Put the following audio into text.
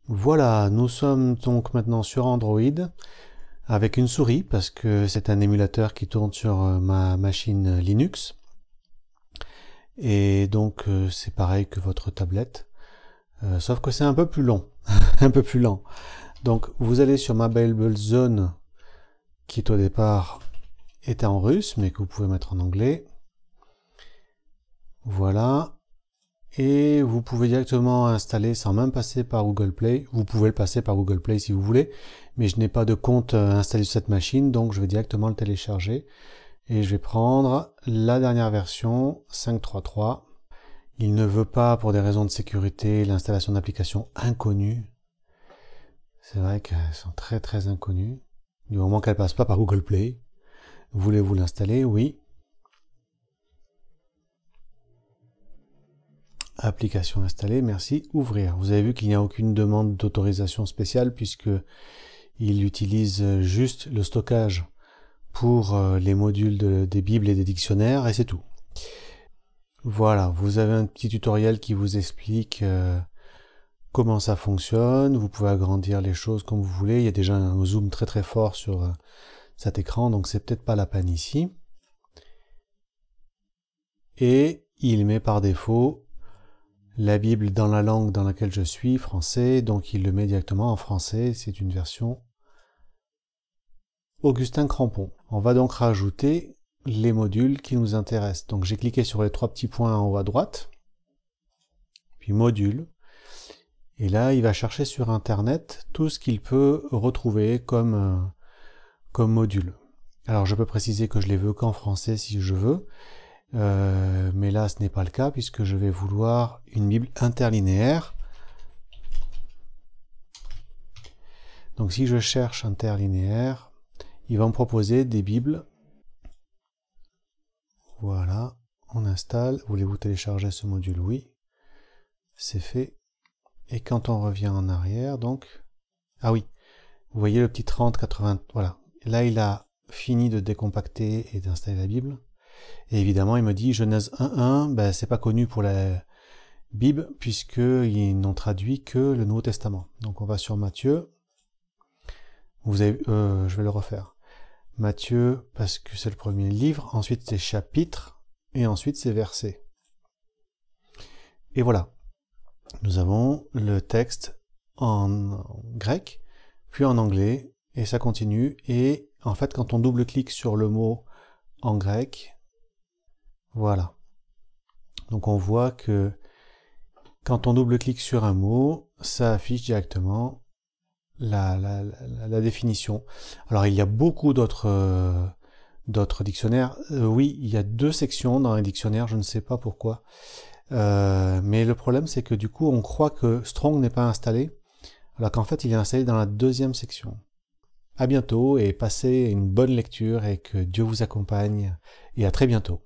Voilà, nous sommes donc maintenant sur Android avec une souris parce que c'est un émulateur qui tourne sur ma machine Linux. Et donc c'est pareil que votre tablette, sauf que c'est un peu plus long, un peu plus lent. Donc vous allez sur Mobile Zone qui au départ était en russe mais que vous pouvez mettre en anglais. Voilà. Et vous pouvez directement installer sans même passer par Google Play. Vous pouvez le passer par Google Play si vous voulez, mais je n'ai pas de compte installé sur cette machine, donc je vais directement le télécharger. Et je vais prendre la dernière version 5.3.3. Il ne veut pas, pour des raisons de sécurité, l'installation d'applications inconnues. C'est vrai qu'elles sont très très inconnues. Du moment qu'elles ne passent pas par Google Play. Voulez-vous l'installer? Oui. Application installée, merci, ouvrir. Vous avez vu qu'il n'y a aucune demande d'autorisation spéciale puisque il utilise juste le stockage pour les modules des bibles et des dictionnaires et c'est tout. Voilà, vous avez un petit tutoriel qui vous explique comment ça fonctionne. Vous pouvez agrandir les choses comme vous voulez. Il y a déjà un zoom très très fort sur cet écran, donc c'est peut-être pas la peine ici. Et il met par défaut la Bible dans la langue dans laquelle je suis, français, donc il le met directement en français. C'est une version Augustin Crampon. On va donc rajouter les modules qui nous intéressent. Donc j'ai cliqué sur les trois petits points en haut à droite, puis module, et là il va chercher sur internet tout ce qu'il peut retrouver comme module. Alors je peux préciser que je les veux qu'en français si je veux, mais là ce n'est pas le cas puisque je vais vouloir une Bible interlinéaire. Donc si je cherche interlinéaire, il va me proposer des Bibles. Voilà, on installe. Voulez-vous télécharger ce module? Oui, c'est fait. Et quand on revient en arrière, donc... Ah oui, vous voyez le petit 30-80... Voilà, là il a fini de décompacter et d'installer la Bible. Et évidemment, il me dit Genèse 1.1, ben, c'est pas connu pour la Bible, puisqu'ils n'ont traduit que le Nouveau Testament. Donc on va sur Matthieu. Vous avez, je vais le refaire. Matthieu, parce que c'est le premier livre, ensuite c'est chapitre, et ensuite c'est verset. Et voilà. Nous avons le texte en grec, puis en anglais, et ça continue. Et en fait, quand on double-clique sur le mot en grec, voilà. Donc on voit que quand on double-clique sur un mot, ça affiche directement la définition. Alors il y a beaucoup d'autres dictionnaires. Oui, il y a 2 sections dans les dictionnaires, je ne sais pas pourquoi. Mais le problème c'est que du coup on croit que Strong n'est pas installé, alors qu'en fait il est installé dans la 2e section. À bientôt et passez une bonne lecture et que Dieu vous accompagne et à très bientôt.